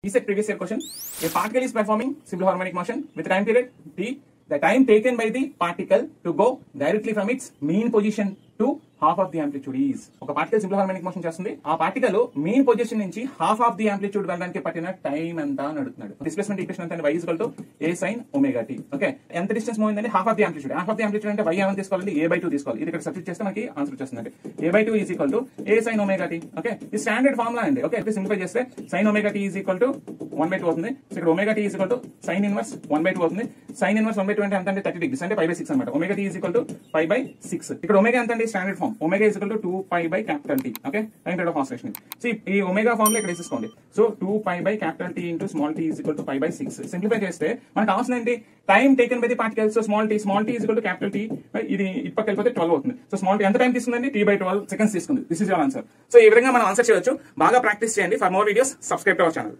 He said previous year question, a particle is performing simple harmonic motion with time period t. The time taken by the particle to go directly from its mean position to half of the amplitude is. ఒక particle simple harmonic motion చేస్తుంది. ఆ particle main position నుంచి half of the amplitude వెళ్ళడానికి పట్టిన time ఎంత అని అడుగుతున్నాడు. Displacement equation ఎంత y equal to a sin omega t. Okay, ఎంత డిస్టెన్స్ మూవ్ అయిందంటే half of the amplitude. Half of the amplitude అంటే y ఏమని తీసుకోవాలి, a/2 తీసుకోవాలి. ఇది ఇక్కడ సబ్స్టిట్యూట్ చేస్తే మనకి ఆన్సర్ వచ్చేస్తుంది. a/2 is equal to a sin omega t. Okay, ఇది స్టాండర్డ్ ఫార్ములా అండి. ఓకే, ఇది సింప్లిఫై చేస్తే sin omega t is equal to 1/2 అవుతుంది. సో ఇక్కడ omega t is equal to sin inverse 1/2 అవుతుంది. sin ఇన్వర్స్ 1/2 అంటే ఎంత అంటే 30 డిగ్రీస్ అంటే π/6 అన్నమాట. omega t is equal to π/6. ఇక్కడ omega ఎంత అండి, standard form. omega is equal to 2π by capital T. Okay, time period of oscillation. See, ఈ omega ఫార్మ్ లో ఇక్కడ వేసేసుకోండి. So 2π by capital T into small t is equal to π/6. Simplify చేస్తే మనకు కావాల్సిన ఏంటి, time taken by the particle. So small t is equal to capital T. ఇది ఇటు పక్క వెళ్ళిపోతే 12 అవుతుంది. సో స్మాల్ t ఎంత టైం తీసుకుందండి, t/12 సెకండ్స్ తీసుకుంది. This is your answer. So ఈ విధంగా మనం ఆన్సర్ చేయొచ్చు. బాగా ప్రాక్టీస్ చేయండి. For more videos subscribe to our channel.